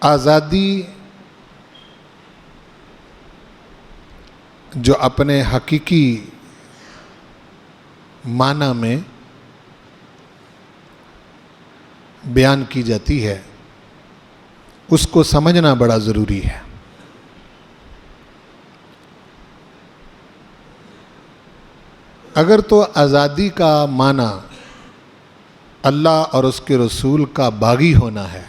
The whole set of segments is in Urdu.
آزادی جو اپنے حقیقی معنی میں بیان کی جاتی ہے اس کو سمجھنا بڑا ضروری ہے۔ اگر تو آزادی کا معنی اللہ اور اس کے رسول کا باغی ہونا ہے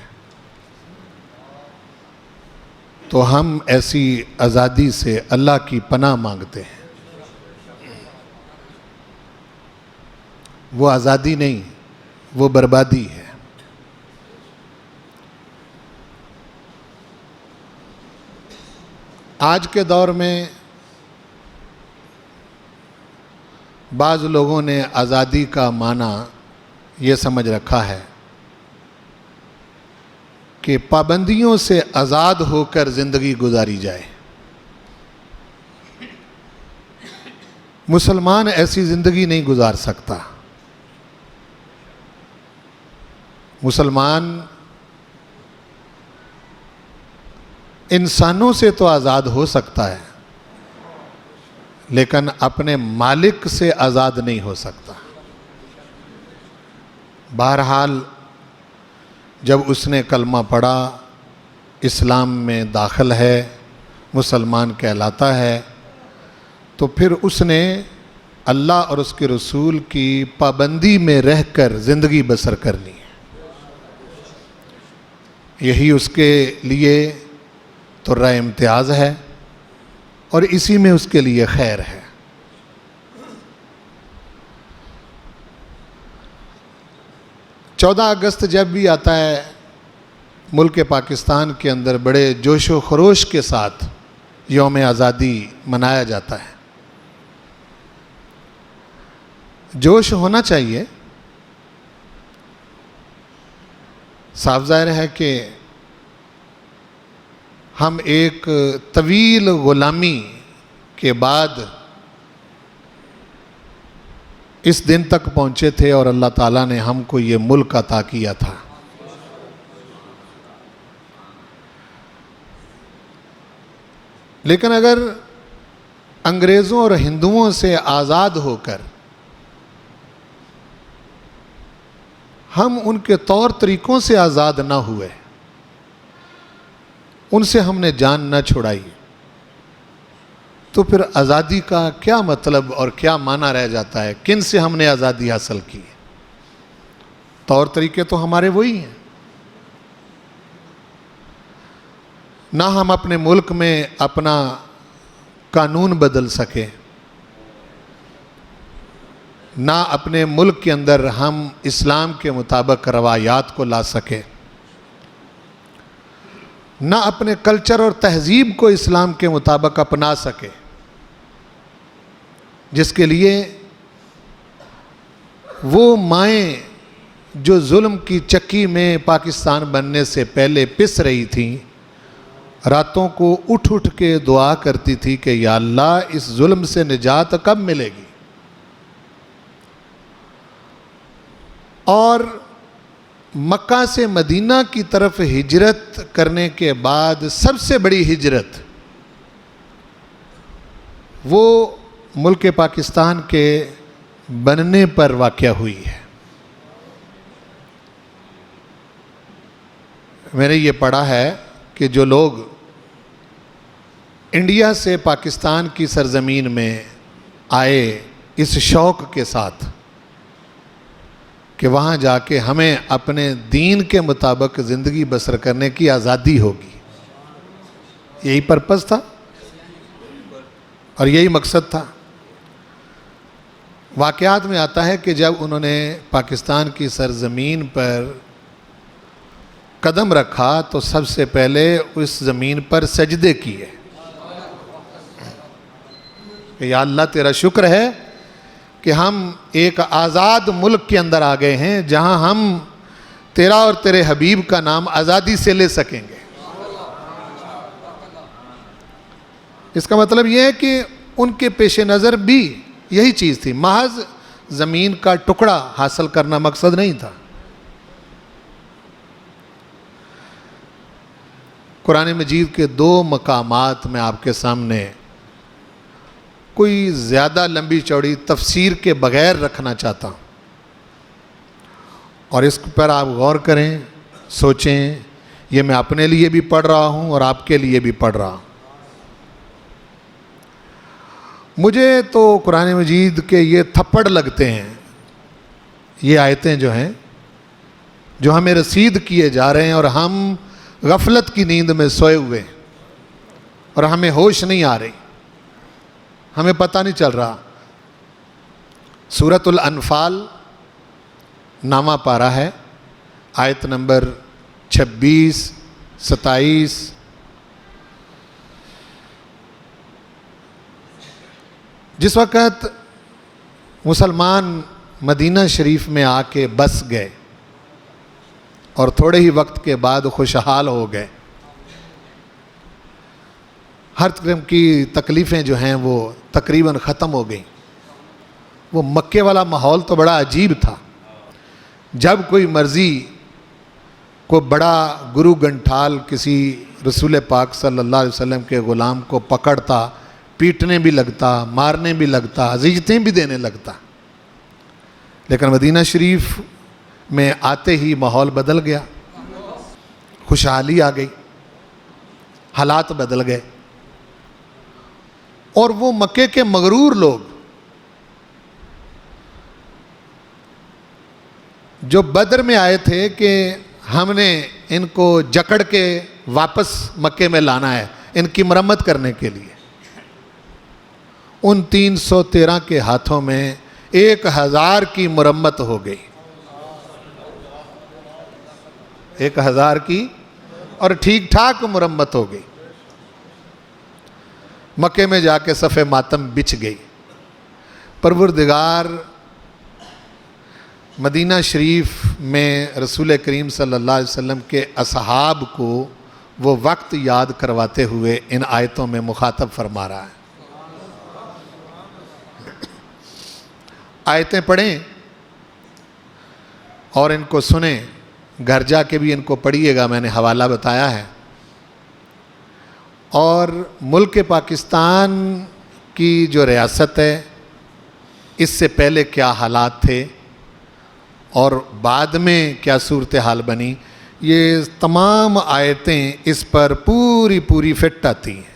تو ہم ایسی آزادی سے اللہ کی پناہ مانگتے ہیں۔ وہ آزادی نہیں، وہ بربادی ہے۔ آج کے دور میں بعض لوگوں نے آزادی کا معنی یہ سمجھ رکھا ہے کہ پابندیوں سے آزاد ہو کر زندگی گزاری جائے۔ مسلمان ایسی زندگی نہیں گزار سکتا۔ مسلمان انسانوں سے تو آزاد ہو سکتا ہے لیکن اپنے مالک سے آزاد نہیں ہو سکتا۔ بہرحال جب اس نے کلمہ پڑھا، اسلام میں داخل ہے، مسلمان کہلاتا ہے، تو پھر اس نے اللہ اور اس کے رسول کی پابندی میں رہ کر زندگی بسر کرنی ہے۔ یہی اس کے لیے تو رائے امتیاز ہے اور اسی میں اس کے لیے خیر ہے۔ 14 اگست جب بھی آتا ہے ملک پاکستان کے اندر بڑے جوش و خروش کے ساتھ یوم آزادی منایا جاتا ہے۔ جوش ہونا چاہیے۔ صاف ظاہر ہے کہ ہم ایک طویل غلامی کے بعد اس دن تک پہنچے تھے اور اللہ تعالیٰ نے ہم کو یہ ملک عطا کیا تھا۔ لیکن اگر انگریزوں اور ہندوؤں سے آزاد ہو کر ہم ان کے طور طریقوں سے آزاد نہ ہوئے، ان سے ہم نے جان نہ چھڑائی، تو پھر آزادی کا کیا مطلب اور کیا معنی رہ جاتا ہے؟ کن سے ہم نے آزادی حاصل کی؟ طور طریقے تو ہمارے وہی ہیں۔ نہ ہم اپنے ملک میں اپنا قانون بدل سکے، نہ اپنے ملک کے اندر ہم اسلام کے مطابق روایات کو لا سکے، نہ اپنے کلچر اور تہذیب کو اسلام کے مطابق اپنا سکے، جس کے لیے وہ مائیں جو ظلم کی چکی میں پاکستان بننے سے پہلے پس رہی تھیں، راتوں کو اٹھ اٹھ کے دعا کرتی تھی کہ یا اللہ اس ظلم سے نجات کب ملے گی؟ اور مکہ سے مدینہ کی طرف ہجرت کرنے کے بعد سب سے بڑی ہجرت وہ ملک پاکستان کے بننے پر واقع ہوئی ہے۔ میں نے یہ پڑھا ہے کہ جو لوگ انڈیا سے پاکستان کی سرزمین میں آئے اس شوق کے ساتھ کہ وہاں جا کے ہمیں اپنے دین کے مطابق زندگی بسر کرنے کی آزادی ہوگی، یہی پرپس تھا اور یہی مقصد تھا۔ واقعات میں آتا ہے کہ جب انہوں نے پاکستان کی سرزمین پر قدم رکھا تو سب سے پہلے اس زمین پر سجدے کیے کہ یا اللہ تیرا شکر ہے کہ ہم ایک آزاد ملک کے اندر آ گئے ہیں جہاں ہم تیرا اور تیرے حبیب کا نام آزادی سے لے سکیں گے۔ اس کا مطلب یہ ہے کہ ان کے پیش نظر بھی یہی چیز تھی، محض زمین کا ٹکڑا حاصل کرنا مقصد نہیں تھا۔ قرآن مجید کے 2 مقامات میں آپ کے سامنے کوئی زیادہ لمبی چوڑی تفسیر کے بغیر رکھنا چاہتا ہوں، اور اس پر آپ غور کریں، سوچیں۔ یہ میں اپنے لیے بھی پڑھ رہا ہوں اور آپ کے لیے بھی پڑھ رہا ہوں۔ مجھے تو قرآن مجید کے یہ تھپڑ لگتے ہیں، یہ آیتیں جو ہیں، جو ہمیں رسید کیے جا رہے ہیں، اور ہم غفلت کی نیند میں سوئے ہوئے ہیں اور ہمیں ہوش نہیں آ رہی، ہمیں پتہ نہیں چل رہا۔ سورۃ الانفال نامہ پارہ ہے، آیت نمبر 26، 27۔ جس وقت مسلمان مدینہ شریف میں آ کے بس گئے اور تھوڑے ہی وقت کے بعد خوشحال ہو گئے، ہر قسم کی تکلیفیں جو ہیں وہ تقریباً ختم ہو گئیں۔ وہ مکے والا ماحول تو بڑا عجیب تھا، جب کوئی مرضی کو بڑا گرو گنٹھال کسی رسول پاک صلی اللہ علیہ وسلم کے غلام کو پکڑتا، پیٹنے بھی لگتا، مارنے بھی لگتا، اذیتیں بھی دینے لگتا۔ لیکن مدینہ شریف میں آتے ہی ماحول بدل گیا، خوشحالی آ گئی، حالات بدل گئے، اور وہ مکے کے مغرور لوگ جو بدر میں آئے تھے کہ ہم نے ان کو جکڑ کے واپس مکے میں لانا ہے ان کی مرمت کرنے کے لیے، ان 313 کے ہاتھوں میں 1000 کی مرمت ہو گئی، 1000 کی، اور ٹھیک ٹھاک مرمت ہو گئی۔ مکے میں جا کے صف ماتم بچھ گئی۔ پروردگار مدینہ شریف میں رسول کریم صلی اللہ علیہ وسلم کے اصحاب کو وہ وقت یاد کرواتے ہوئے ان آیتوں میں مخاطب فرما رہا ہے۔ آیتیں پڑھیں اور ان کو سنیں، گھر جا کے بھی ان کو پڑھیے گا، میں نے حوالہ بتایا ہے۔ اور ملک پاکستان کی جو ریاست ہے، اس سے پہلے کیا حالات تھے اور بعد میں کیا صورتحال بنی، یہ تمام آیتیں اس پر پوری فٹ آتی ہیں۔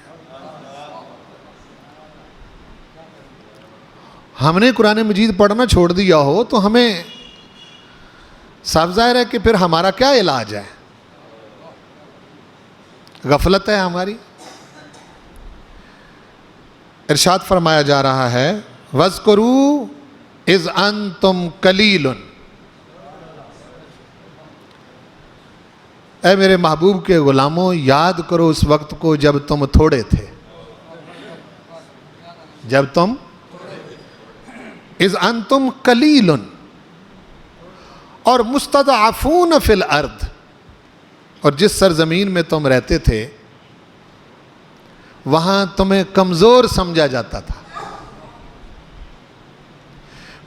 ہم نے قرآن مجید پڑھنا چھوڑ دیا ہو تو ہمیں صاف ظاہر ہے کہ پھر ہمارا کیا علاج ہے، غفلت ہے ہماری۔ ارشاد فرمایا جا رہا ہے، وَاذْكُرُوا إِذْ أَنْتُمْ قَلِيلٌ، اے میرے محبوب کے غلاموں، یاد کرو اس وقت کو جب تم تھوڑے تھے، جب تم اذ انتم قلیل اور مستضعفون فی الارض، اور جس سرزمین میں تم رہتے تھے وہاں تمہیں کمزور سمجھا جاتا تھا۔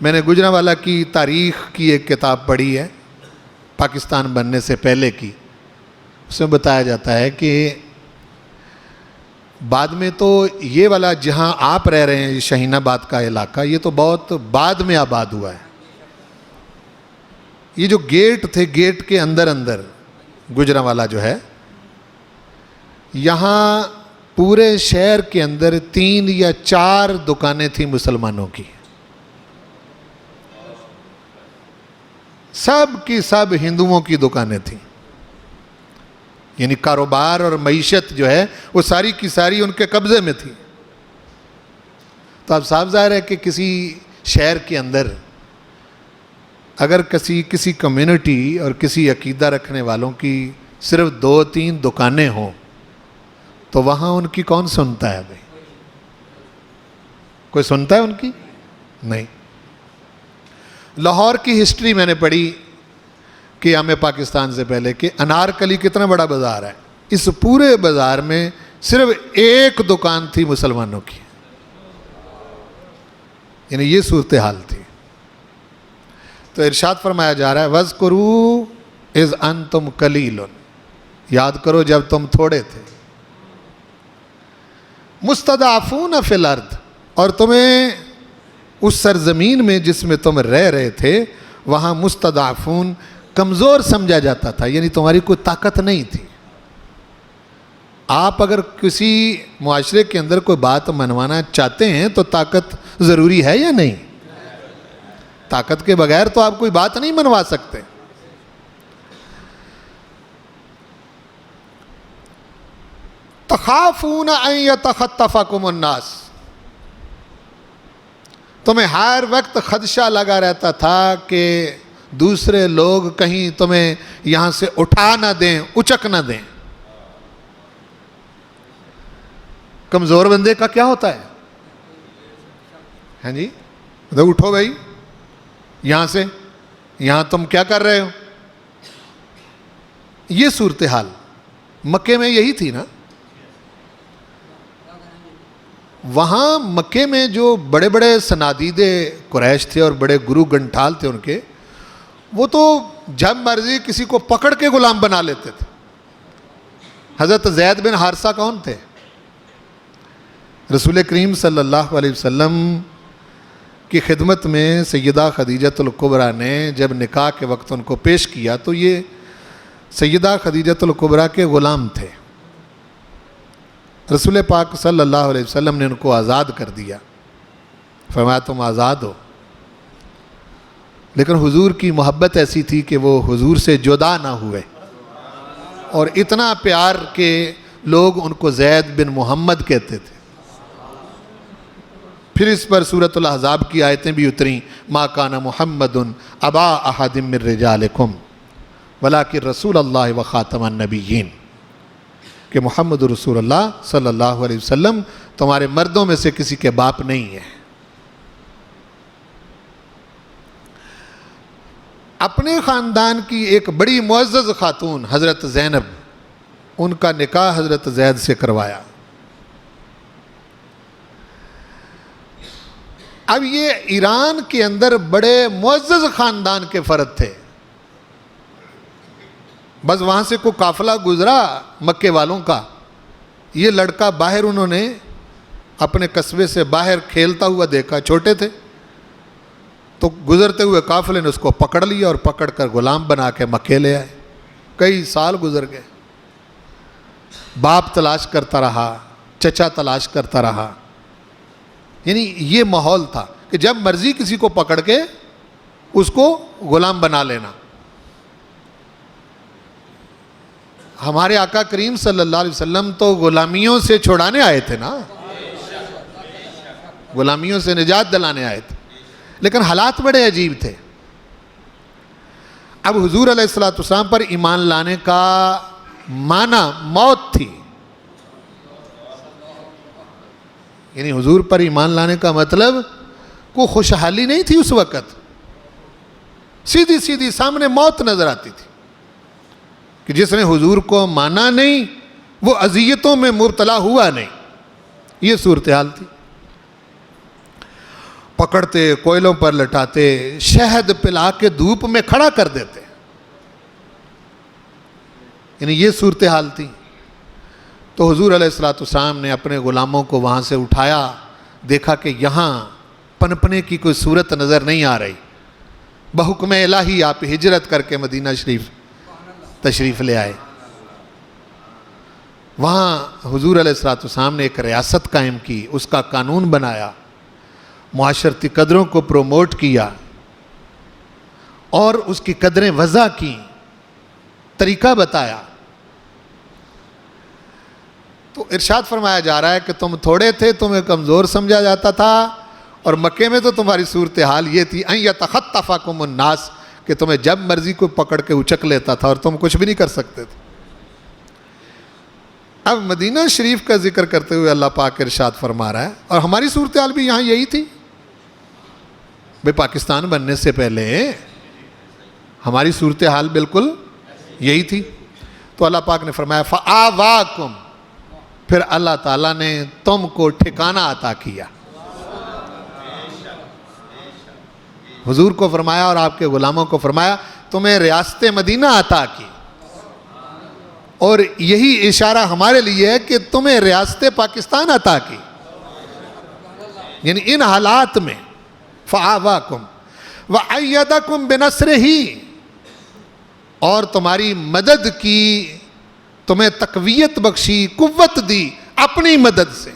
میں نے گجرانوالہ کی تاریخ کی ایک کتاب پڑھی ہے، پاکستان بننے سے پہلے کی، اس میں بتایا جاتا ہے کہ بعد میں تو یہ والا جہاں آپ رہ رہے ہیں شاہین آباد کا علاقہ، یہ تو بہت بعد میں آباد ہوا ہے۔ یہ جو گیٹ تھے، گیٹ کے اندر گجرانوالہ جو ہے، یہاں پورے شہر کے اندر 3 یا 4 دکانیں تھیں مسلمانوں کی، سب کی سب ہندوؤں کی دکانیں تھیں، یعنی کاروبار اور معیشت جو ہے وہ ساری کی ساری ان کے قبضے میں تھی۔ تو اب صاف ظاہر ہے کہ کسی شہر کے اندر اگر کسی کمیونٹی اور کسی عقیدہ رکھنے والوں کی صرف 2-3 دکانیں ہوں تو وہاں ان کی کون سنتا ہے بھائی؟ کوئی سنتا ہے ان کی؟ نہیں۔ لاہور کی ہسٹری میں نے پڑھی قیام پاکستان سے پہلے کہ انارکلی کتنا بڑا بازار ہے، اس پورے بازار میں صرف ایک دکان تھی مسلمانوں کی، یعنی یہ صورتحال تھی۔ تو ارشاد فرمایا جا رہا ہے وَاذْكُرُوا إِذْ أَنْتُمْ قَلِيلٌ، یاد کرو جب تم تھوڑے تھے. مستضعفون فی الارض، اور تمہیں اس سرزمین میں جس میں تم رہ رہے تھے وہاں مستضعفون کمزور سمجھا جاتا تھا، یعنی تمہاری کوئی طاقت نہیں تھی. آپ اگر کسی معاشرے کے اندر کوئی بات منوانا چاہتے ہیں تو طاقت ضروری ہے یا نہیں؟ طاقت کے بغیر تو آپ کوئی بات نہیں منوا سکتے. تخافون ان یتخطفکم الناس، تمہیں ہر وقت خدشہ لگا رہتا تھا کہ دوسرے لوگ کہیں تمہیں یہاں سے اٹھا نہ دیں، اچک نہ دیں. کمزور بندے کا کیا ہوتا ہے؟ ہاں جی، اٹھو بھائی یہاں سے، یہاں تم کیا کر رہے ہو؟ یہ صورتحال مکے میں یہی تھی نا. وہاں مکے میں جو بڑے بڑے سنادید قریش تھے اور بڑے گرو گنٹھال تھے ان کے، وہ تو جب مرضی کسی کو پکڑ کے غلام بنا لیتے تھے. حضرت زید بن حارثہ کون تھے؟ رسول کریم صلی اللہ علیہ وسلم کی خدمت میں سیدہ خدیجۃ الکبریٰ نے جب نکاح کے وقت ان کو پیش کیا تو یہ سیدہ خدیجۃ الکبریٰ کے غلام تھے. رسول پاک صلی اللہ علیہ وسلم نے ان کو آزاد کر دیا، فرمایا تم آزاد ہو. لیکن حضور کی محبت ایسی تھی کہ وہ حضور سے جدا نہ ہوئے، اور اتنا پیار کہ لوگ ان کو زید بن محمد کہتے تھے. پھر اس پر سورۃ الاحزاب کی آیتیں بھی اتریں، ما کان محمد ابا احد من رجالکم ولکن رسول اللہ وخاتم النبیین، کہ محمد رسول اللہ صلی اللہ علیہ وسلم تمہارے مردوں میں سے کسی کے باپ نہیں ہے. اپنے خاندان کی ایک بڑی معزز خاتون حضرت زینب، ان کا نکاح حضرت زید سے کروایا. اب یہ ایران کے اندر بڑے معزز خاندان کے فرد تھے. بس وہاں سے کوئی قافلہ گزرا مکے والوں کا، یہ لڑکا باہر انہوں نے اپنے قصبے سے باہر کھیلتا ہوا دیکھا، چھوٹے تھے تو گزرتے ہوئے قافلے نے اس کو پکڑ لیا اور پکڑ کر غلام بنا کے مکے لے آئے. کئی سال گزر گئے، باپ تلاش کرتا رہا، چچا تلاش کرتا رہا. یعنی یہ ماحول تھا کہ جب مرضی کسی کو پکڑ کے اس کو غلام بنا لینا. ہمارے آقا کریم صلی اللہ علیہ وسلم تو غلامیوں سے چھڑانے آئے تھے نا، غلامیوں سے نجات دلانے آئے تھے، لیکن حالات بڑے عجیب تھے. اب حضور علیہ السلام پر ایمان لانے کا معنی موت تھی. یعنی حضور پر ایمان لانے کا مطلب کوئی خوشحالی نہیں تھی اس وقت، سیدھی سیدھی سامنے موت نظر آتی تھی. کہ جس نے حضور کو مانا نہیں وہ اذیتوں میں مبتلا ہوا نہیں. یہ صورتحال تھی. پکڑتے، کوئلوں پر لٹاتے، شہد پلا کے دھوپ میں کھڑا کر دیتے. یعنی یہ صورتحال تھی. تو حضور علیہ السلام نے اپنے غلاموں کو وہاں سے اٹھایا، دیکھا کہ یہاں پنپنے کی کوئی صورت نظر نہیں آ رہی. بحکم الہی آپ ہجرت کر کے مدینہ شریف تشریف لے آئے. وہاں حضور علیہ السلام نے ایک ریاست قائم کی، اس کا قانون بنایا، معاشرتی قدروں کو پروموٹ کیا اور اس کی قدریں وضع کی، طریقہ بتایا. تو ارشاد فرمایا جا رہا ہے کہ تم تھوڑے تھے، تمہیں کمزور سمجھا جاتا تھا، اور مکے میں تو تمہاری صورتحال یہ تھی ان یتخطفکم الناس، کہ تمہیں جب مرضی کو پکڑ کے اچک لیتا تھا اور تم کچھ بھی نہیں کر سکتے تھے. اب مدینہ شریف کا ذکر کرتے ہوئے اللہ پاک ارشاد فرما رہا ہے، اور ہماری صورتحال بھی یہاں یہی تھی. بھئی پاکستان بننے سے پہلے ہماری صورتحال بالکل یہی تھی. تو اللہ پاک نے فرمایا فآواکم، پھر اللہ تعالیٰ نے تم کو ٹھکانہ عطا کیا. حضور کو فرمایا اور آپ کے غلاموں کو فرمایا تمہیں ریاست مدینہ عطا کی، اور یہی اشارہ ہمارے لیے ہے کہ تمہیں ریاست پاکستان عطا کی، یعنی ان حالات میں فآواکم وأیدکم بنصرہ، اور تمہاری مدد کی، تمہیں تقویت بخشی، قوت دی اپنی مدد سے۔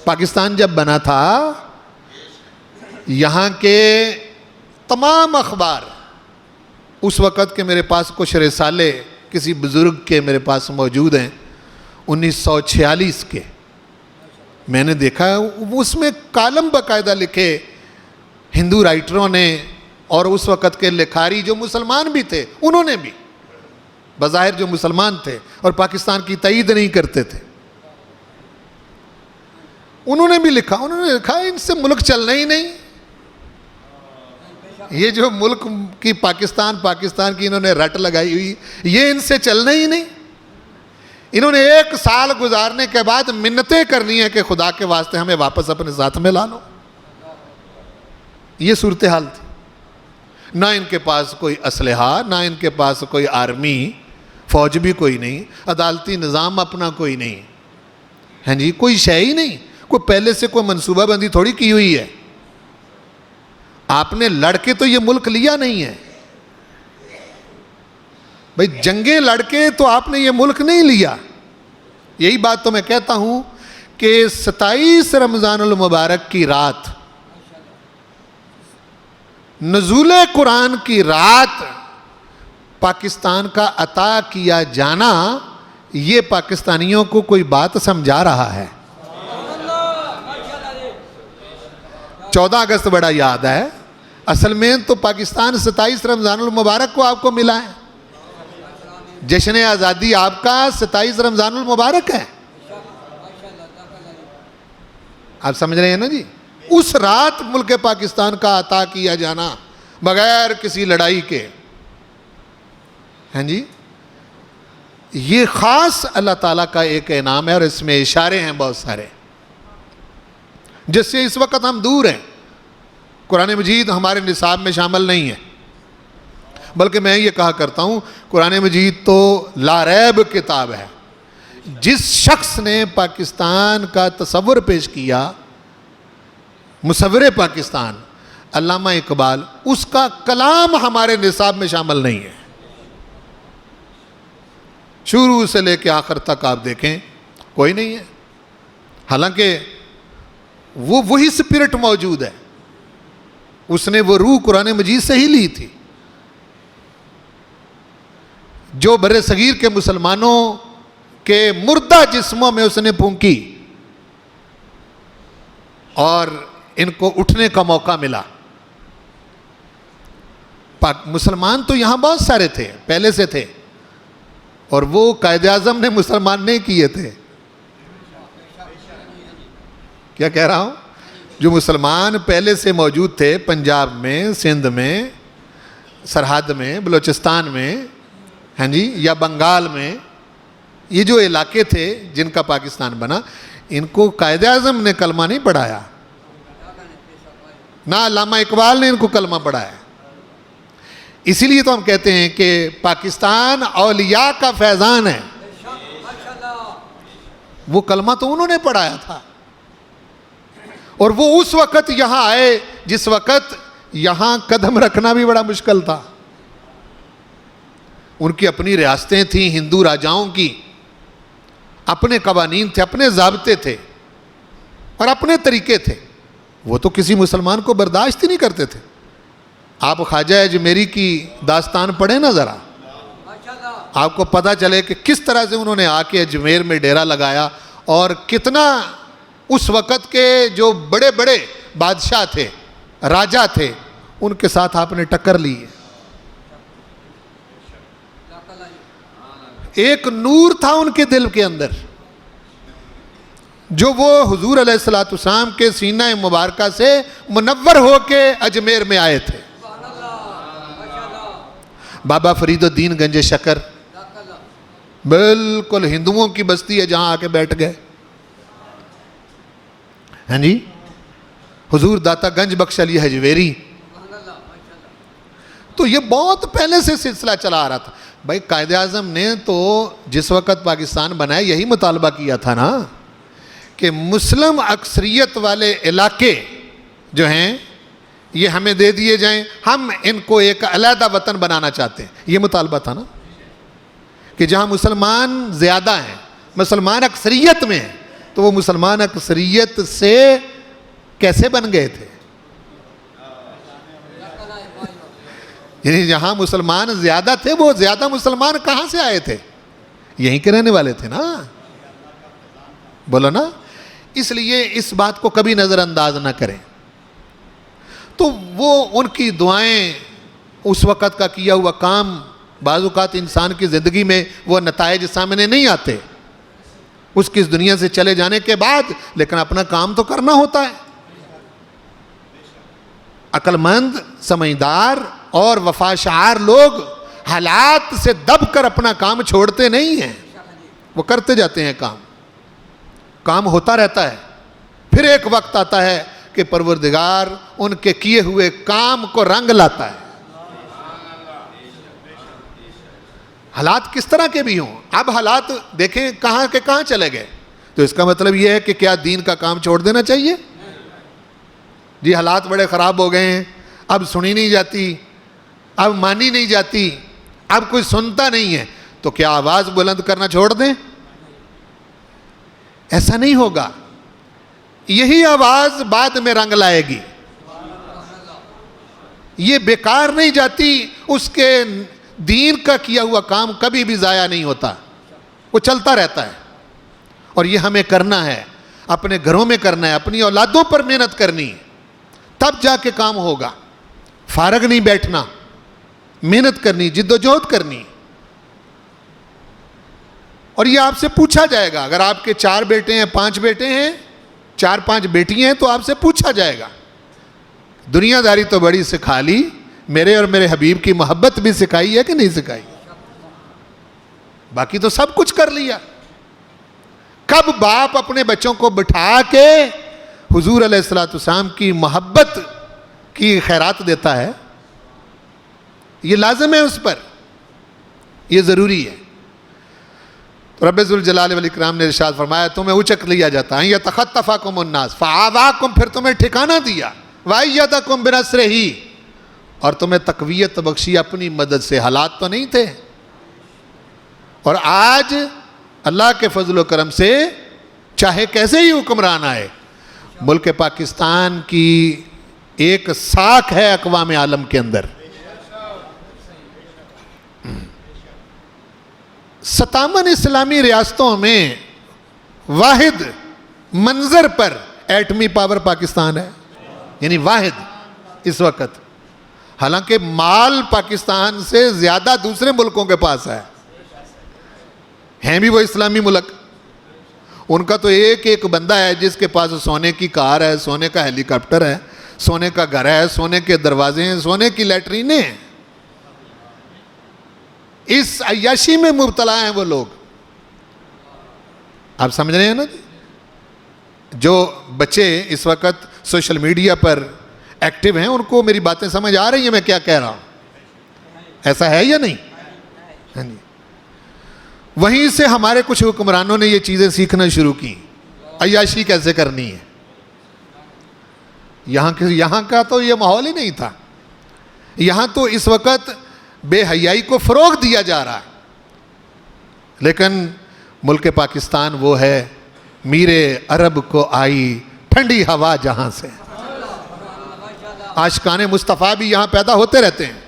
پاکستان جب بنا تھا، یہاں کے تمام اخبار، اس وقت کے میرے پاس کچھ رسالے کسی بزرگ کے میرے پاس موجود ہیں 1946 کے، میں نے دیکھا اس میں کالم باقاعدہ لکھے ہندو رائٹروں نے، اور اس وقت کے لکھاری جو مسلمان بھی تھے، انہوں نے بھی بظاہر جو مسلمان تھے اور پاکستان کی تائید نہیں کرتے تھے، انہوں نے بھی لکھا، ان سے ملک چلنا ہی نہیں، یہ جو ملک کی پاکستان کی انہوں نے رٹ لگائی ہوئی، یہ ان سے چلنا ہی نہیں۔ انہوں نے 1 سال گزارنے کے بعد منتیں کرنی ہے کہ خدا کے واسطے ہمیں واپس اپنے ساتھ میں لا لو۔ یہ صورتحال تھی، نہ ان کے پاس کوئی اسلحہ، نہ ان کے پاس کوئی آرمی، فوج بھی کوئی نہیں، عدالتی نظام اپنا کوئی نہیں، ہاں جی، کوئی شے ہی نہیں، کوئی پہلے سے کوئی منصوبہ بندی تھوڑی کی ہوئی ہے۔ آپ نے لڑ کے تو یہ ملک لیا نہیں ہے بھئی، جنگیں لڑ کے تو آپ نے یہ ملک نہیں لیا۔ یہی بات تو میں کہتا ہوں کہ 27 رمضان المبارک کی رات، نزول قرآن کی رات، پاکستان کا عطا کیا جانا، یہ پاکستانیوں کو کوئی بات سمجھا رہا ہے۔ 14 اگست بڑا یاد ہے، اصل میں تو پاکستان 27 رمضان المبارک کو آپ کو ملا ہے، جشن آزادی آپ کا 27 رمضان المبارک ہے، آپ سمجھ رہے ہیں نا جی؟ اس رات ملک پاکستان کا عطا کیا جانا بغیر کسی لڑائی کے، ہاں جی، یہ خاص اللہ تعالیٰ کا ایک انعام ہے، اور اس میں اشارے ہیں بہت سارے جس سے اس وقت ہم دور ہیں۔ قرآن مجید ہمارے نصاب میں شامل نہیں ہے، بلکہ میں یہ کہا کرتا ہوں قرآن مجید تو لا ریب کتاب ہے۔ جس شخص نے پاکستان کا تصور پیش کیا، مصور پاکستان علامہ اقبال، اس کا کلام ہمارے نصاب میں شامل نہیں ہے۔ شروع سے لے کے آخر تک آپ دیکھیں کوئی نہیں ہے، حالانکہ وہی سپرٹ موجود ہے، اس نے وہ روح قرآن مجید سے ہی لی تھی جو بر صغیر کے مسلمانوں کے مردہ جسموں میں اس نے پھونکی، اور ان کو اٹھنے کا موقع ملا۔ مسلمان تو یہاں بہت سارے تھے، پہلے سے تھے، اور وہ قائد اعظم نے مسلمان نہیں کیے تھے۔ کیا کہہ رہا ہوں؟ جو مسلمان پہلے سے موجود تھے پنجاب میں، سندھ میں، سرحد میں، بلوچستان میں، ہاں جی، یا بنگال میں، یہ جو علاقے تھے جن کا پاکستان بنا، ان کو قائد اعظم نے کلمہ نہیں پڑھایا، نہ علامہ اقبال نے ان کو کلمہ پڑھایا۔ اسی لیے تو ہم کہتے ہیں کہ پاکستان اولیاء کا فیضان ہے، وہ کلمہ تو انہوں نے پڑھایا تھا، اور وہ اس وقت یہاں آئے جس وقت یہاں قدم رکھنا بھی بڑا مشکل تھا۔ ان کی اپنی ریاستیں تھیں، ہندو راجاؤں کی اپنے قوانین تھے، اپنے ضابطے تھے اور اپنے طریقے تھے، وہ تو کسی مسلمان کو برداشت ہی نہیں کرتے تھے۔ آپ خواجہ اجمیری کی داستان پڑھیں نا ذرا، آپ کو پتہ چلے کہ کس طرح سے انہوں نے آ کے اجمیر میں ڈیرا لگایا، اور کتنا اس وقت کے جو بڑے بڑے بادشاہ تھے، راجا تھے، ان کے ساتھ آپ نے ٹکر لی ہے۔ ایک نور تھا ان کے دل کے اندر، جو وہ حضور علیہ السلام کے سینہ مبارکہ سے منور ہو کے اجمیر میں آئے تھے۔ بابا فرید الدین گنج شکر بالکل ہندوؤں کی بستی ہے جہاں آ کے بیٹھ گئے، ہاں جی، حضور داتا گنج بخش علی حجویری، تو یہ بہت پہلے سے سلسلہ چلا آ رہا تھا۔ بھائی قائد اعظم نے تو جس وقت پاکستان بنایا یہی مطالبہ کیا تھا نا کہ مسلم اکثریت والے علاقے جو ہیں یہ ہمیں دے دیے جائیں، ہم ان کو ایک علیحدہ وطن بنانا چاہتے ہیں. یہ مطالبہ تھا نا کہ جہاں مسلمان زیادہ ہیں، مسلمان اکثریت میں ہیں، تو وہ مسلمان اکثریت سے کیسے بن گئے تھے؟ یعنی جہاں مسلمان زیادہ تھے وہ زیادہ مسلمان کہاں سے آئے تھے؟ یہیں کے رہنے والے تھے نا. بولو نا. اس لیے اس بات کو کبھی نظر انداز نہ کریں. تو وہ ان کی دعائیں، اس وقت کا کیا ہوا کام، بعض اوقات انسان کی زندگی میں وہ نتائج سامنے نہیں آتے اس کی اس دنیا سے چلے جانے کے بعد، لیکن اپنا کام تو کرنا ہوتا ہے. عقل مند، سمجھدار اور وفا شعار لوگ حالات سے دب کر اپنا کام چھوڑتے نہیں ہیں، وہ کرتے جاتے ہیں. کام ہوتا رہتا ہے. پھر ایک وقت آتا ہے کہ پروردگار ان کے کیے ہوئے کام کو رنگ لاتا ہے. حالات کس طرح کے بھی ہوں. اب حالات دیکھیں کہاں کے کہاں چلے گئے، تو اس کا مطلب یہ ہے کہ کیا دین کا کام چھوڑ دینا چاہیے؟ جی حالات بڑے خراب ہو گئے ہیں، اب سنی نہیں جاتی، اب مانی نہیں جاتی، اب کوئی سنتا نہیں ہے، تو کیا آواز بلند کرنا چھوڑ دیں؟ ایسا نہیں ہوگا. یہی آواز بعد میں رنگ لائے گی. یہ بیکار نہیں جاتی. اس کے دین کا کیا ہوا کام کبھی بھی ضائع نہیں ہوتا، وہ چلتا رہتا ہے. اور یہ ہمیں کرنا ہے، اپنے گھروں میں کرنا ہے، اپنی اولادوں پر محنت کرنی ہے، تب جا کے کام ہوگا. فارغ نہیں بیٹھنا، محنت کرنی، جد و جہد کرنی. اور یہ آپ سے پوچھا جائے گا. اگر آپ کے 4 بیٹے ہیں، 5 بیٹے ہیں، 4-5 بیٹی ہیں، تو آپ سے پوچھا جائے گا. دنیا داری تو بڑی سکھا لی، میرے اور میرے حبیب کی محبت بھی سکھائی ہے کہ نہیں سکھائی؟ باقی تو سب کچھ کر لیا. کب باپ اپنے بچوں کو بٹھا کے حضور علیہ السلام کی محبت کی خیرات دیتا ہے؟ یہ لازم ہے اس پر، یہ ضروری ہے. رب ذوالجلال والاکرام نے ارشاد فرمایا تمہیں اچک لیا جاتا ہے، یتخطفکم الناس فآواکم، پھر تمہیں ٹھکانہ دیا، وَأَيَّدَکُم بِنَصْرِهِ، اور تمہیں تقویت بخشی اپنی مدد سے. حالات تو نہیں تھے. اور آج اللہ کے فضل و کرم سے چاہے کیسے ہی حکمران آئے، ملک پاکستان کی ایک ساکھ ہے اقوام عالم کے اندر. 57 اسلامی ریاستوں میں واحد منظر پر ایٹمی پاور پاکستان ہے، یعنی واحد اس وقت. حالانکہ مال پاکستان سے زیادہ دوسرے ملکوں کے پاس ہے، ہیں بھی وہ اسلامی ملک. ان کا تو ایک ایک بندہ ہے جس کے پاس سونے کی کار ہے، سونے کا ہیلی کاپٹر ہے، سونے کا گھر ہے، سونے کے دروازے ہیں، سونے کی لیٹرینیں ہیں. اس عیاشی میں مبتلا ہیں وہ لوگ. آپ سمجھ رہے ہیں نا؟ جو بچے اس وقت سوشل میڈیا پر ایکٹیو ہیں ان کو میری باتیں سمجھ آ رہی ہیں میں کیا کہہ رہا ہوں؟ ایسا ہے یا نہیں؟ ہاں جی. وہیں سے ہمارے کچھ حکمرانوں نے یہ چیزیں سیکھنا شروع کی، عیاشی کیسے کرنی ہے. یہاں کا تو یہ ماحول ہی نہیں تھا. یہاں تو اس وقت بے حیائی کو فروغ دیا جا رہا ہے. لیکن ملک پاکستان وہ ہے، میرے عرب کو آئی ٹھنڈی ہوا جہاں سے. عاشقان مصطفیٰ بھی یہاں پیدا ہوتے رہتے ہیں.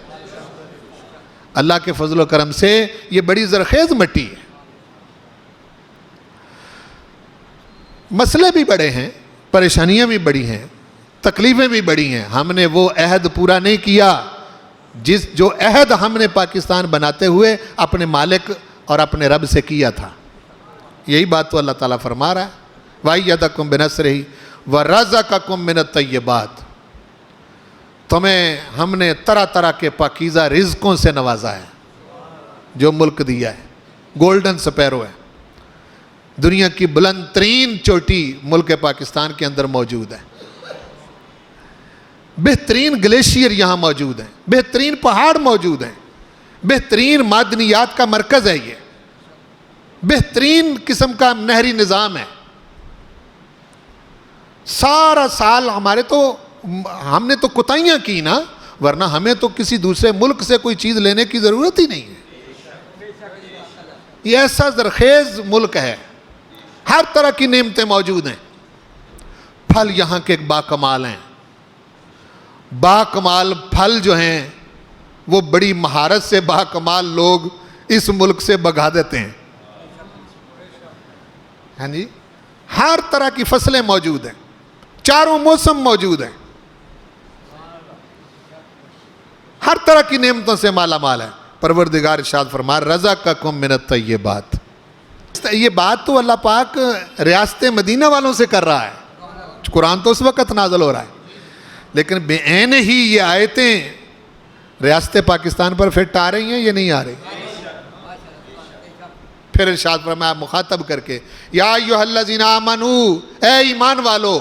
اللہ کے فضل و کرم سے یہ بڑی زرخیز مٹی ہے. مسئلے بھی بڑے ہیں، پریشانیاں بھی بڑی ہیں، تکلیفیں بھی بڑی ہیں. ہم نے وہ عہد پورا نہیں کیا جو عہد ہم نے پاکستان بناتے ہوئے اپنے مالک اور اپنے رب سے کیا تھا. یہی بات تو اللہ تعالیٰ فرما رہا ہے، وَأَيَّدَکُم بِنَصْرِهِ وَرَزَقَکُم مِّنَ الطَّیِّبَاتِ. تمہیں ہم نے طرح طرح کے پاکیزہ رزقوں سے نوازا ہے. جو ملک دیا ہے گولڈن سپیرو ہے. دنیا کی بلند ترین چوٹی ملک پاکستان کے اندر موجود ہے. بہترین گلیشیئر یہاں موجود ہیں، بہترین پہاڑ موجود ہیں، بہترین معدنیات کا مرکز ہے، یہ بہترین قسم کا نہری نظام ہے. سارا سال ہم نے تو کوتاہیاں کی نا، ورنہ ہمیں تو کسی دوسرے ملک سے کوئی چیز لینے کی ضرورت ہی نہیں ہے. یہ ایسا زرخیز ملک ہے، ہر طرح کی نعمتیں موجود ہیں. پھل یہاں کے باکمال ہیں. باکمال پھل جو ہیں وہ بڑی مہارت سے باکمال لوگ اس ملک سے بگا دیتے ہیں. ہاں جی، ہر طرح کی فصلیں موجود ہیں، چاروں موسم موجود ہیں، ہر طرح کی نعمتوں سے مالا مال ہے. پروردگار ارشاد فرما رزقکم من الطیبات. یہ بات تو اللہ پاک ریاست مدینہ والوں سے کر رہا ہے. قرآن تو اس وقت نازل ہو رہا ہے، لیکن بے عین ہی یہ آیتیں ریاست پاکستان پر فٹ آ رہی ہیں یا نہیں آ رہی؟ پھر ارشاد فرمایا مخاطب کر کے، یا ایھا الذین آمنو، اے ایمان والو.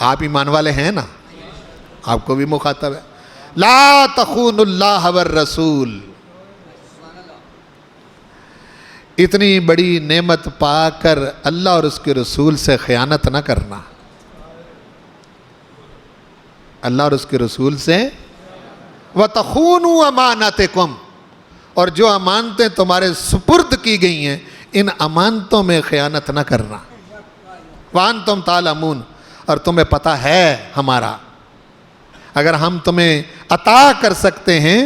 آپ ایمان والے ہیں نا، آپ کو بھی مخاطب ہے. لا تخونوا اللہ والرسول. اتنی بڑی نعمت پا کر اللہ اور اس کے رسول سے خیانت نہ کرنا. اللہ اور اس کے رسول سے وَتَخُونُوا أَمَانَتِكُمْ، اور جو امانتیں تمہارے سپرد کی گئی ہیں ان امانتوں میں خیانت نہ کرنا. وَأَنْتُمْ تَعْلَمُونَ، اور تمہیں پتہ ہے ہمارا. اگر ہم تمہیں عطا کر سکتے ہیں،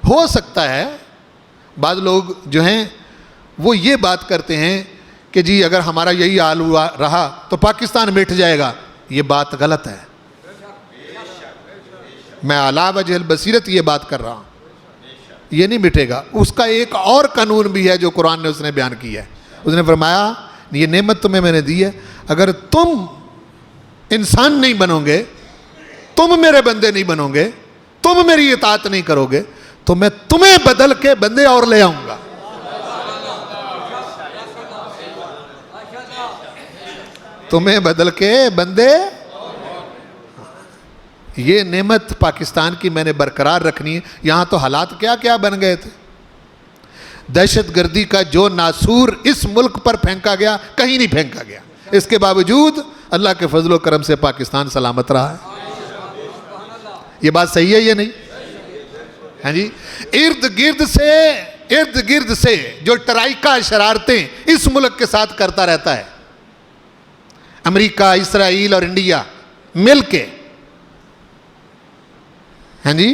ہو سکتا ہے بعض لوگ جو ہیں وہ یہ بات کرتے ہیں کہ جی اگر ہمارا یہی حال ہوا رہا تو پاکستان مٹ جائے گا. یہ بات غلط ہے. میں علی وجہ البصیرت یہ بات کر رہا ہوں، یہ نہیں مٹے گا. اس کا ایک اور قانون بھی ہے جو قرآن نے اس نے بیان کیا ہے. اس نے فرمایا یہ نعمت تمہیں میں نے دی ہے، اگر تم انسان نہیں بنو گے، تم میرے بندے نہیں بنو گے، تم میری اطاعت نہیں کرو گے، تو میں تمہیں بدل کے بندے اور لے آؤں گا. تمہیں بدل کے بندے. یہ نعمت پاکستان کی میں نے برقرار رکھنی ہے. یہاں تو حالات کیا کیا بن گئے تھے. دہشت گردی کا جو ناسور اس ملک پر پھینکا گیا کہیں نہیں پھینکا گیا. اس کے باوجود اللہ کے فضل و کرم سے پاکستان سلامت رہا ہے. یہ بات صحیح ہے یا نہیں؟ ہاں جی. ارد گرد سے جو ٹرائیکا شرارتیں اس ملک کے ساتھ کرتا رہتا ہے، امریکہ، اسرائیل اور انڈیا مل کے، ہاں جی،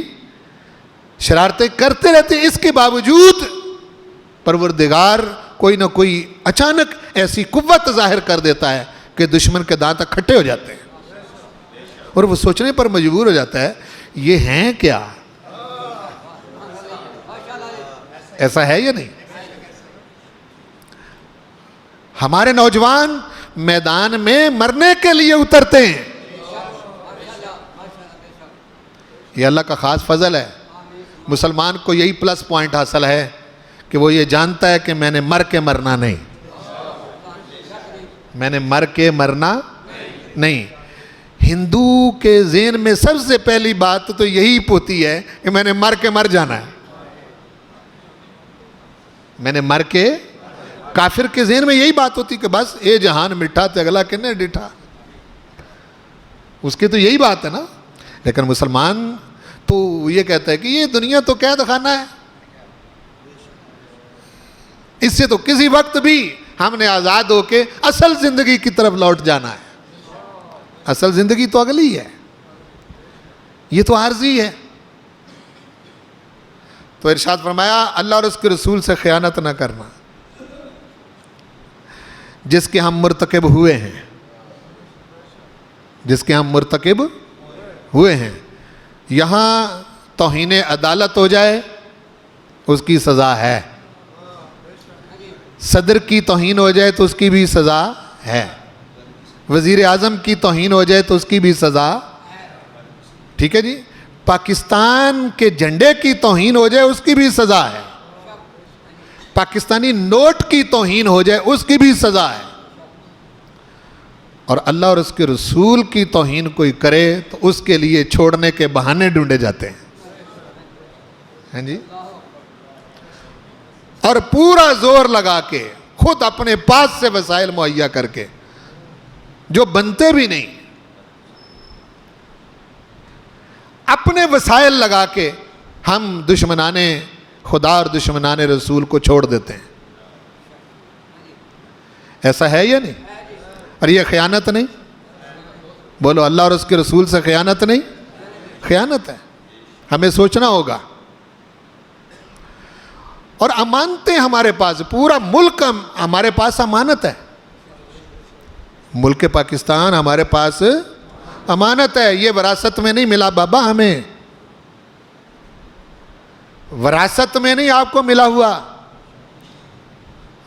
شرارتیں کرتے رہتے ہیں. اس کے باوجود پروردگار کوئی نہ کوئی اچانک ایسی قوت ظاہر کر دیتا ہے کہ دشمن کے دانت کھٹے ہو جاتے ہیں اور وہ سوچنے پر مجبور ہو جاتا ہے یہ ہیں کیا. ایسا ہے یا نہیں؟ ہمارے نوجوان میدان میں مرنے کے لیے اترتے ہیں. یہ اللہ کا خاص فضل ہے. مسلمان کو یہی پلس پوائنٹ حاصل ہے کہ وہ یہ جانتا ہے کہ میں نے مر کے مرنا نہیں. میں نے مر کے مرنا نہیں. ہندو کے ذہن میں سب سے پہلی بات تو یہی ہوتی ہے کہ میں نے مر کے مر جانا ہے. میں نے مر کے. کافر کے ذہن میں یہی بات ہوتی کہ بس اے جہان مٹھا تے اگلا کنے ڈٹھا. اس کی تو یہی بات ہے نا. لیکن مسلمان تو یہ کہتا ہے کہ یہ دنیا تو قید خانہ ہے، اس سے تو کسی وقت بھی ہم نے آزاد ہو کے اصل زندگی کی طرف لوٹ جانا ہے. اصل زندگی تو اگلی ہے، یہ تو عارضی ہے. تو ارشاد فرمایا اللہ اور اس کے رسول سے خیانت نہ کرنا. جس کے ہم مرتکب ہوئے ہیں، جس کے ہم مرتکب ہوئے ہیں، یہاں توہین عدالت ہو جائے اس کی سزا ہے. صدر کی توہین ہو جائے تو اس کی بھی سزا ہے. وزیر اعظم کی توہین ہو جائے تو اس کی بھی سزا. ٹھیک ہے جی. پاکستان کے جھنڈے کی توہین ہو جائے اس کی بھی سزا ہے. پاکستانی نوٹ کی توہین ہو جائے اس کی بھی سزا ہے. اور اللہ اور اس کے رسول کی توہین کوئی کرے تو اس کے لیے چھوڑنے کے بہانے ڈھونڈے جاتے ہیں. ہیں جی، اور پورا زور لگا کے خود اپنے پاس سے وسائل مہیا کر کے جو بنتے بھی نہیں، اپنے وسائل لگا کے ہم دشمنان خدا اور دشمنان رسول کو چھوڑ دیتے ہیں. ایسا ہے یا نہیں؟ اور یہ خیانت نہیں؟ بولو اللہ اور اس کے رسول سے خیانت نہیں؟ خیانت ہے. ہمیں سوچنا ہوگا. اور امانتیں ہمارے پاس، پورا ملک ہمارے پاس امانت ہے. ملک پاکستان ہمارے پاس امانت ہے. یہ وراثت میں نہیں ملا بابا، ہمیں وراثت میں نہیں آپ کو ملا ہوا.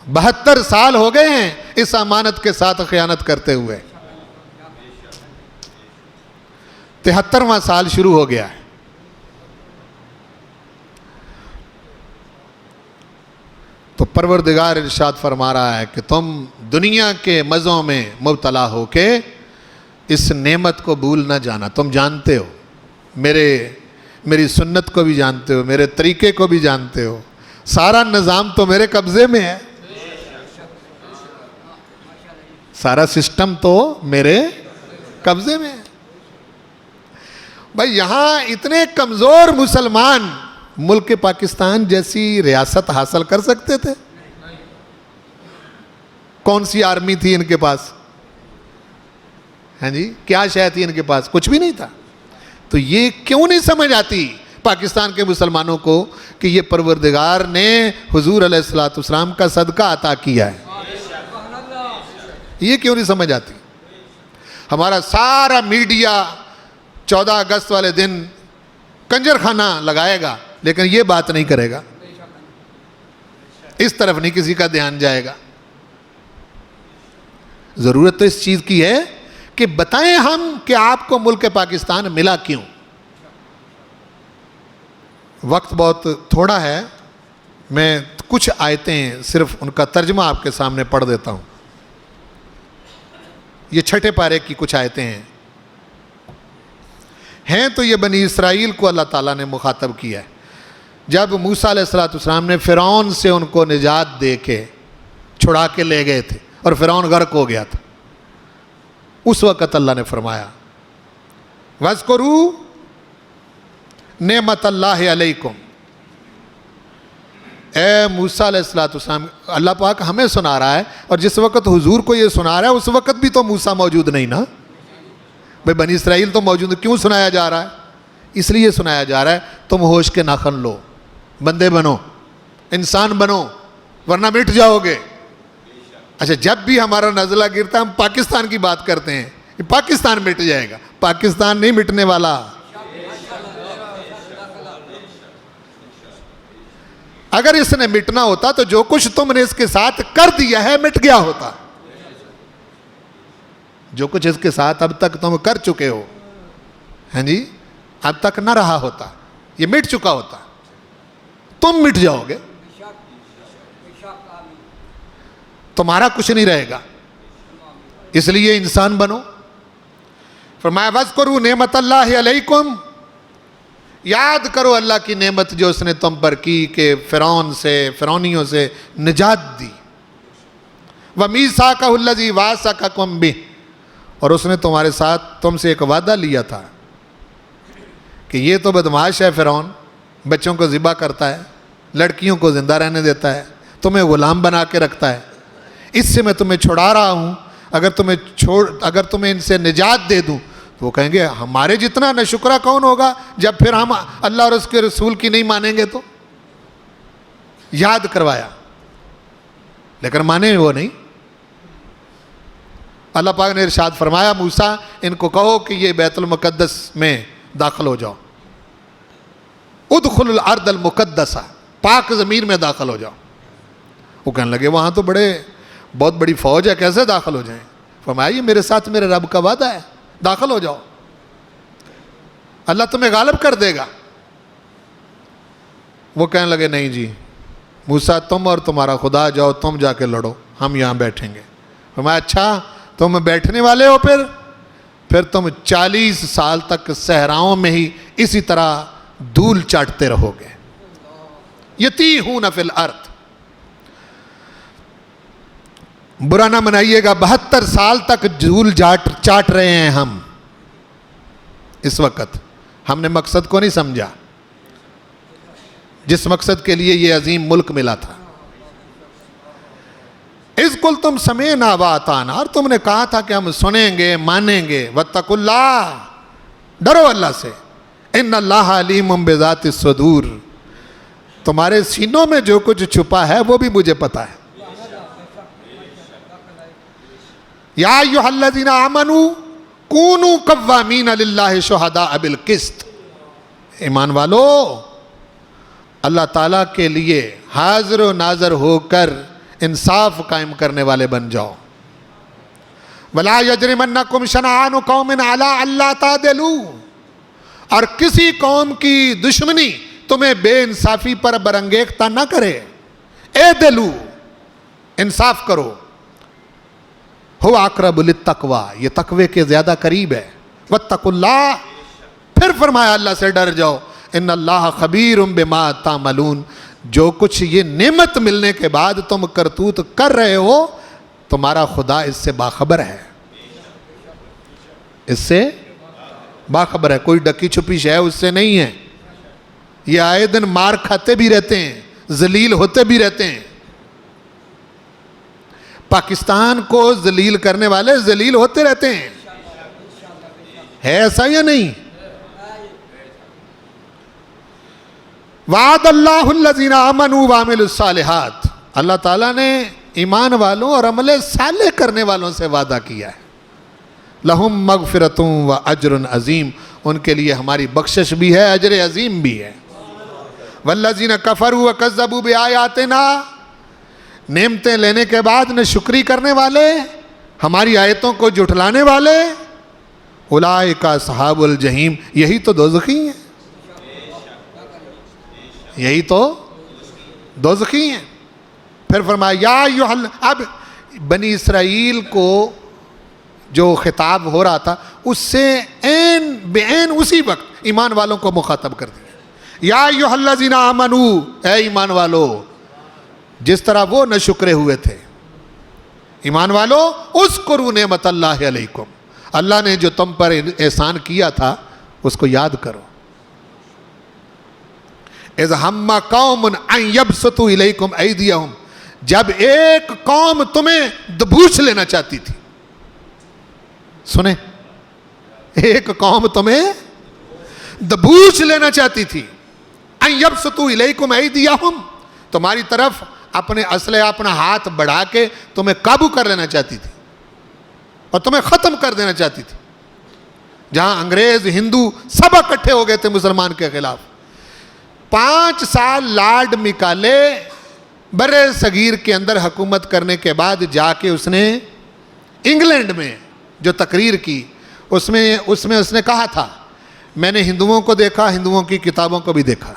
72 سال ہو گئے ہیں اس امانت کے ساتھ خیانت کرتے ہوئے. 73واں سال شروع ہو گیا ہے. تو پروردگار ارشاد فرما رہا ہے کہ تم دنیا کے مزوں میں مبتلا ہو کے اس نعمت کو بھول نہ جانا. تم جانتے ہو، میری سنت کو بھی جانتے ہو، میرے طریقے کو بھی جانتے ہو. سارا نظام تو میرے قبضے میں ہے، سارا سسٹم تو میرے قبضے میں ہے. بھائی یہاں اتنے کمزور مسلمان ملک پاکستان جیسی ریاست حاصل کر سکتے تھے؟ کون سی آرمی تھی ان کے پاس؟ ہاں جی، کیا شے تھی ان کے پاس؟ کچھ بھی نہیں تھا. تو یہ کیوں نہیں سمجھ آتی پاکستان کے مسلمانوں کو کہ یہ پروردگار نے حضور علیہ السلام کا صدقہ عطا کیا ہے؟ یہ کیوں نہیں سمجھ آتی؟ ہمارا سارا میڈیا 14 اگست والے دن کنجر خانہ لگائے گا لیکن یہ بات نہیں کرے گا. اس طرف نہیں کسی کا دھیان جائے گا. ضرورت تو اس چیز کی ہے کہ بتائیں ہم کہ آپ کو ملک پاکستان ملا کیوں. وقت بہت تھوڑا ہے، میں کچھ آیتیں صرف ان کا ترجمہ آپ کے سامنے پڑھ دیتا ہوں. یہ 6 پارے کی کچھ آیتیں ہیں تو یہ بنی اسرائیل کو اللہ تعالیٰ نے مخاطب کیا ہے. جب موسیٰ علیہ السلام نے فرعون سے ان کو نجات دے کے چھڑا کے لے گئے تھے اور فرعون غرق ہو گیا تھا، اس وقت اللہ نے فرمایا وَاذْكُرُوا نعمت اللہ علیکم. اے موسیٰ علیہ السلام، اللہ پاک ہمیں سنا رہا ہے اور جس وقت حضور کو یہ سنا رہا ہے اس وقت بھی تو موسیٰ موجود نہیں نا. بھئی بنی اسرائیل تو موجود. کیوں سنایا جا رہا ہے؟ اس لیے سنایا جا رہا ہے تم ہوش کے ناخن لو، بندے بنو، انسان بنو، ورنہ مٹ جاؤ گے. اچھا، جب بھی ہمارا نزلہ گرتا ہے ہم پاکستان کی بات کرتے ہیں کہ پاکستان مٹ جائے گا. پاکستان نہیں مٹنے والا. اگر اس نے مٹنا ہوتا تو جو کچھ تم نے اس کے ساتھ کر دیا ہے مٹ گیا ہوتا. جو کچھ اس کے ساتھ اب تک تم کر چکے ہو، ہاں جی، اب تک نہ رہا ہوتا، یہ مٹ چکا ہوتا. تم مٹ جاؤ گے، تمہارا کچھ نہیں رہے گا. اس لیے انسان بنو. فرمایا وَاذْكُرُوا نعمت اللہ علیکم. یاد کرو اللہ کی نعمت جو اس نے تم پر کی کہ فرعونیوں سے نجات دی. وَمِيثَاقَهُ الَّذِي وَاثَقَكُم بِهِ. اور اس نے تمہارے ساتھ تم سے ایک وعدہ لیا تھا کہ یہ تو بدمعاش ہے فرعون، بچوں کو ذبح کرتا ہے، لڑکیوں کو زندہ رہنے دیتا ہے، تمہیں غلام بنا کے رکھتا ہے. اس سے میں تمہیں چھڑا رہا ہوں. اگر تمہیں ان سے نجات دے دوں تو وہ کہیں گے ہمارے جتنا ناشکرا کون ہوگا جب پھر ہم اللہ اور اس کے رسول کی نہیں مانیں گے. تو یاد کروایا لیکن مانے وہ نہیں. اللہ پاک نے ارشاد فرمایا موسیٰ ان کو کہو کہ یہ بیت المقدس میں داخل ہو جاؤ. ادخل الارض المقدسہ، پاک زمین میں داخل ہو جاؤ. وہ کہنے لگے وہاں تو بہت بڑی فوج ہے، کیسے داخل ہو جائیں؟ فرمایا یہ میرے ساتھ میرے رب کا وعدہ ہے، داخل ہو جاؤ، اللہ تمہیں غالب کر دے گا. وہ کہنے لگے نہیں جی موسیٰ تم اور تمہارا خدا جاؤ، تم جا کے لڑو، ہم یہاں بیٹھیں گے. فرمایا اچھا تم بیٹھنے والے ہو، پھر تم 40 سال تک صحراؤں میں ہی اسی طرح دھول چاٹتے رہو گے. یتیہون فی الارض. برا نہ منائیے گا، 72 سال تک جھول چاٹ رہے ہیں ہم. اس وقت ہم نے مقصد کو نہیں سمجھا، جس مقصد کے لیے یہ عظیم ملک ملا تھا. اذ قلتم سمعنا واطعنا، اور تم نے کہا تھا کہ ہم سنیں گے مانیں گے. واتقوا اللہ، ڈرو اللہ سے. ان اللہ علیم بذات الصدور، تمہارے سینوں میں جو کچھ چھپا ہے وہ بھی مجھے پتا ہے. یا ایھا الذین آمنوا کونوا قوامین للہ شہداء بالقسط. ایمان والو، اللہ تعالیٰ کے لیے حاضر و ناظر ہو کر انصاف قائم کرنے والے بن جاؤ. ولا یجرمنکم شنآن قوم علی الا تعدلوا، اور کسی قوم کی دشمنی تمہیں بے انصافی پر برانگیختہ نہ کرے. اعدلوا، انصاف کرو. هو اقرب للتقوی، یہ تقوی کے زیادہ قریب ہے. واتقوا اللہ، پھر فرمایا اللہ سے ڈر جاؤ. ان اللہ خبیر بما تعملون، جو کچھ یہ نعمت ملنے کے بعد تم کرتوت کر رہے ہو، تمہارا خدا اس سے باخبر ہے. اس سے باخبر ہے. کوئی ڈکی چھپی شے اس سے نہیں ہے. یہ آئے دن مار کھاتے بھی رہتے ہیں، ذلیل ہوتے بھی رہتے ہیں. پاکستان کو ذلیل کرنے والے ذلیل ہوتے رہتے ہیں. ہے ایسا یا نہیں؟ وعد اللہ الذین آمنوا وعملوا الصالحات، اللہ تعالیٰ نے ایمان والوں اور عمل صالح کرنے والوں سے وعدہ کیا ہے. لہم مغفرۃ و اجر عظیم، ان کے لیے ہماری بخشش بھی ہے، اجر عظیم بھی ہے. والذین کفروا وکذبوا بآیاتنا، نعمتیں لینے کے بعد نہ شکری کرنے والے، ہماری آیتوں کو جھٹلانے والے، اولئک اصحاب الجحیم، یہی تو دوزخی ہیں. یہی تو دوزخی ہیں. پھر فرمایا یا ایھا، اب بنی اسرائیل کو جو خطاب ہو رہا تھا اس سے عین بعین اسی وقت ایمان والوں کو مخاطب کر دیا. یا ایھا الذین آمنوا، اے ایمان والو، جس طرح وہ نہ شکرے ہوئے تھے. ایمان والو، اذکروا نعمت اللہ علیکم، اللہ نے جو تم پر احسان کیا تھا اس کو یاد کرو. اذ ہم قوم ان یبسطوا الیکم ایدیہم، جب ایک قوم تمہیں دبوچ لینا چاہتی تھی. سنیں، ایک قوم تمہیں دبوچ لینا چاہتی تھی. ان یبسطوا الیکم ایدیہم، تمہاری طرف اپنے اسلحے، اپنا ہاتھ بڑھا کے تمہیں قابو کر لینا چاہتی تھی اور تمہیں ختم کر دینا چاہتی تھی. جہاں انگریز ہندو سب اکٹھے ہو گئے تھے مسلمان کے خلاف. 5 سال لارڈ مکالے بر صغیر کے اندر حکومت کرنے کے بعد جا کے اس نے انگلینڈ میں جو تقریر کی، اس میں اس نے کہا تھا، میں نے ہندوؤں کو دیکھا، ہندوؤں کی کتابوں کو بھی دیکھا،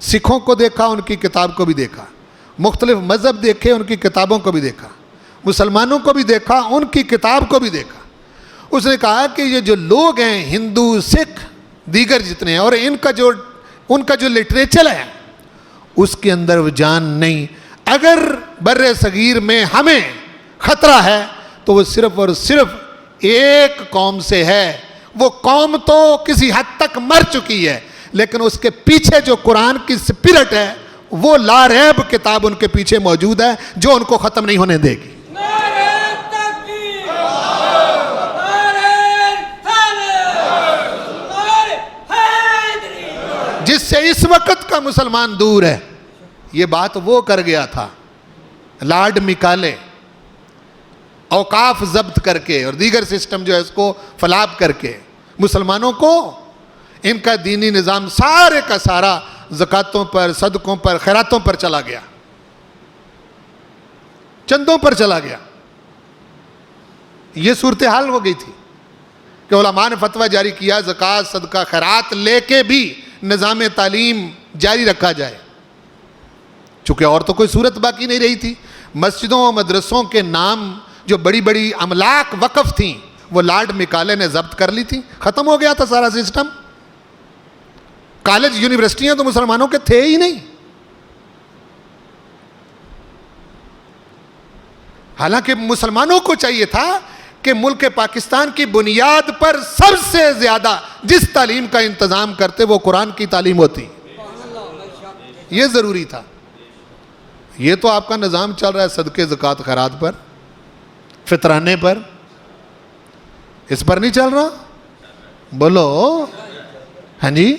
سکھوں کو دیکھا، ان کی کتاب کو بھی دیکھا، مختلف مذہب دیکھے، ان کی کتابوں کو بھی دیکھا، مسلمانوں کو بھی دیکھا، ان کی کتاب کو بھی دیکھا. اس نے کہا کہ یہ جو لوگ ہیں ہندو، سکھ، دیگر جتنے ہیں، اور ان کا جو لٹریچر ہے اس کے اندر وہ جان نہیں. اگر بر صغیر میں ہمیں خطرہ ہے تو وہ صرف اور صرف ایک قوم سے ہے. وہ قوم تو کسی حد تک مر چکی ہے، لیکن اس کے پیچھے جو قرآن کی سپرٹ ہے وہ لا ریب کتاب ان کے پیچھے موجود ہے جو ان کو ختم نہیں ہونے دے گی. جس سے اس وقت کا مسلمان دور ہے. یہ بات وہ کر گیا تھا لارڈ مکالے، اوقاف ضبط کر کے اور دیگر سسٹم جو ہے اس کو فلاب کر کے مسلمانوں کو ان کا دینی نظام سارے کا سارا زکاتوں پر، صدقوں پر، خیراتوں پر چلا گیا، چندوں پر چلا گیا. یہ صورتحال ہو گئی تھی کہ علماء نے فتویٰ جاری کیا زکوٰۃ، صدقہ، خیرات لے کے بھی نظام تعلیم جاری رکھا جائے، چونکہ اور تو کوئی صورت باقی نہیں رہی تھی. مسجدوں و مدرسوں کے نام جو بڑی بڑی املاک وقف تھیں وہ لارڈ مکالے نے ضبط کر لی تھی، ختم ہو گیا تھا سارا سسٹم. کالج یونیورسٹیاں تو مسلمانوں کے تھے ہی نہیں. حالانکہ مسلمانوں کو چاہیے تھا کہ ملک پاکستان کی بنیاد پر سب سے زیادہ جس تعلیم کا انتظام کرتے وہ قرآن کی تعلیم ہوتی. یہ ضروری تھا. یہ تو آپ کا نظام چل رہا ہے صدقے زکوٰۃ خیرات پر, فطرانے پر, اس پر نہیں چل رہا؟ بولو ہاں جی.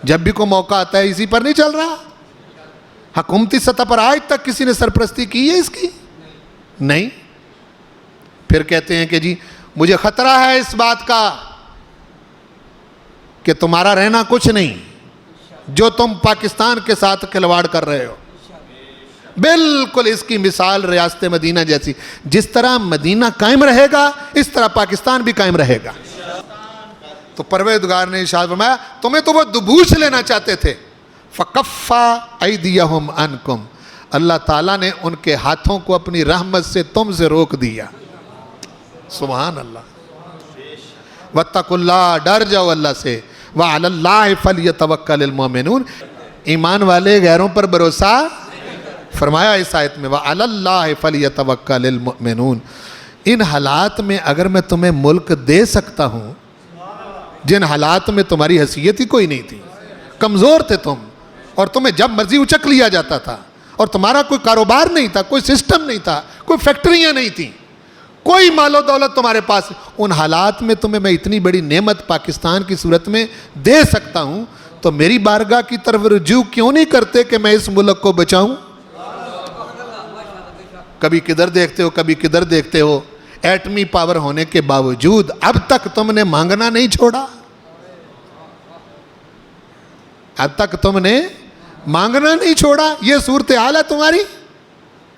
جب بھی کوئی موقع آتا ہے اسی پر نہیں چل رہا؟ حکومتی سطح پر آج تک کسی نے سرپرستی کی ہے اس کی؟ نہیں. پھر کہتے ہیں کہ جی مجھے خطرہ ہے اس بات کا کہ تمہارا رہنا کچھ نہیں, جو تم پاکستان کے ساتھ کھلواڑ کر رہے ہو. بالکل اس کی مثال ریاست مدینہ جیسی. جس طرح مدینہ قائم رہے گا اس طرح پاکستان بھی قائم رہے گا. تو پروردگار نے ارشاد فرمایا تمہیں تو وہ دبوچ لینا چاہتے تھے, فَكَفَّ أَيْدِيَهُمْ عَنْكُمْ, اللہ تعالیٰ نے ان کے ہاتھوں کو اپنی رحمت سے تم سے روک دیا. سبحان اللہ. وَاتَّقُوا اللَّهَ, ڈر جاؤ اللہ سے. وَعَلَى اللَّهِ فَلْيَتَوَكَّلِ الْمُؤْمِنُونَ, ایمان والے غیروں پر بھروسہ فرمایا اس آیت میں. وَعَلَى اللَّهِ فَلْيَتَوَكَّلِ الْمُؤْمِنُونَ. ان حالات میں اگر میں تمہیں ملک دے سکتا ہوں جن حالات میں تمہاری حیثیت ہی کوئی نہیں تھی, کمزور تھے تم, اور تمہیں جب مرضی اچک لیا جاتا تھا, اور تمہارا کوئی کاروبار نہیں تھا, کوئی سسٹم نہیں تھا, کوئی فیکٹریاں نہیں تھیں, کوئی مال و دولت تمہارے پاس, ان حالات میں تمہیں میں اتنی بڑی نعمت پاکستان کی صورت میں دے سکتا ہوں, تو میری بارگاہ کی طرف رجوع کیوں نہیں کرتے کہ میں اس ملک کو بچاؤں؟ کبھی کدھر دیکھتے ہو, کبھی کدھر دیکھتے ہو. ایٹمی پاور ہونے کے باوجود اب تک تم نے مانگنا نہیں چھوڑا, اب تک تم نے مانگنا نہیں چھوڑا. یہ صورتحال ہے تمہاری.